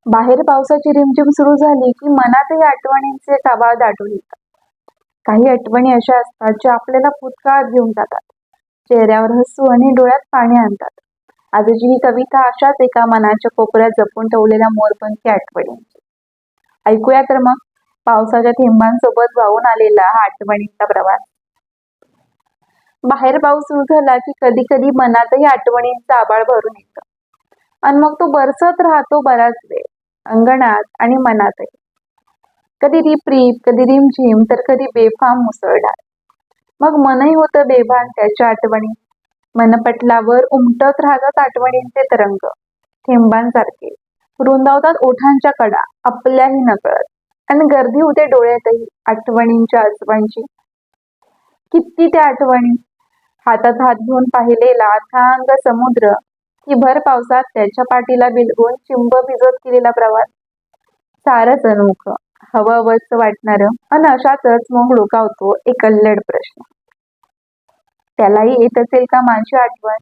बाहेर पावसाची रिमझिम सुरू झाली की मनातही आठवणींचे काबाळ दाटून येतात. काही आठवणी अशा असतात ज्या आपल्याला भूतकाळात घेऊन जातात, चेहऱ्यावर हसू आणि डोळ्यात पाणी आणतात. आजची ही कविता अशाच एका मनाच्या कोपऱ्यात जपून ठेवलेल्या मोरपंखी आठवणींची. ऐकूया तर मग पावसाच्या थेंबांसोबत वाहून आलेला हा आठवणींचा प्रवास. बाहेर पाऊस सुरू झाला की कधी कधी मनातही आठवणींचा आबाळ भरून येतं आणि मग तो बरसत राहतो बराच वेळ, अंगणात आणि मनातही. कधी रिपरिप, कधी रिमझिम, तर कधी बेफाम मुसळधार. मग मनही होतं बेभान त्याच्या आठवणी. मनपटलावर उमटत राहतात आठवणींचे तरंग, थेंबांसारखे रुंदावतात ओठांच्या कडा आपल्याही नकळत. आणि गर्दी होते डोळ्यातही आठवणींच्या आजोबांची. किती त्या आठवणी, हातात हात घेऊन पाहिलेला अथांग समुद्र, की भर पावसात त्याच्या पाठीला बिलगून चिंब भिजत केलेला प्रवास. सारंच अनोख, हवंच वाटणार. अन अशातच मग डोकावतो एक अल्लड प्रश्न. त्यालाही येत असेल का माझी आठवण?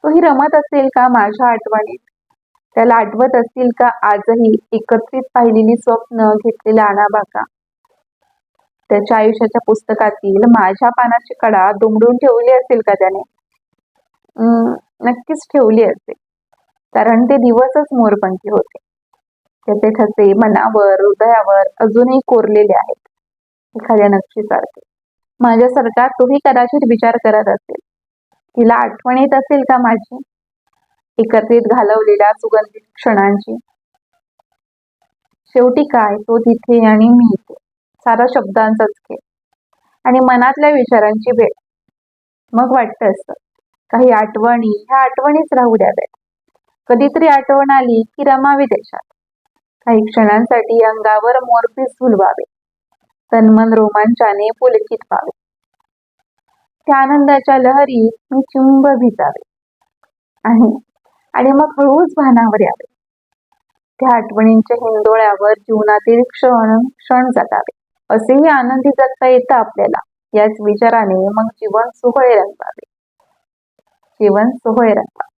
तोही रमत असेल का माझ्या आठवणीत? त्याला आठवत असतील का आजही एकत्रित पाहिलेली स्वप्न, घेतलेल्या आणाभाका? त्याच्या आयुष्याच्या पुस्तकातील माझ्या पानाची कडा दुमडून ठेवली असेल का त्याने? नक्कीच ठेवली असेल, कारण ते दिवसच मोरपंखी होते. त्याचे ठसे मनावर, हृदयावर अजूनही कोरलेले आहेत, एखाद्या नक्षीसारखे. माझ्यासारखा तोही कदाचित विचार करत असेल, तिला आठवण येत असेल का माझी, एकत्रित घालवलेल्या सुगंधित क्षणांची. शेवटी काय, तो तिथे आणि मी इथे, सारा शब्दांचाच खेळ आणि मनातल्या विचारांची भेट. मग वाटतं असतं, काही आठवणी ह्या आठवणीच राहू द्याव्यात. कधीतरी आठवण आली की रमावी त्याच्यात. काही क्षणांसाठी अंगावर मोरपीस झुलवावे, तन्मन रोमांचाने पुलकित व्हावे. त्या आनंदाच्या लहरीत मी चिंब भिजावे आणि आणि मग हळूच भानावर यावे. त्या आठवणींच्या हिंदोळ्यावर जीवनातील क्षण क्षण जगावे. असेही आनंदी जगता येतं आपल्याला, याच विचाराने मग जीवन सोहळे रंगवावे. जीवन सोहळे रंगवावे.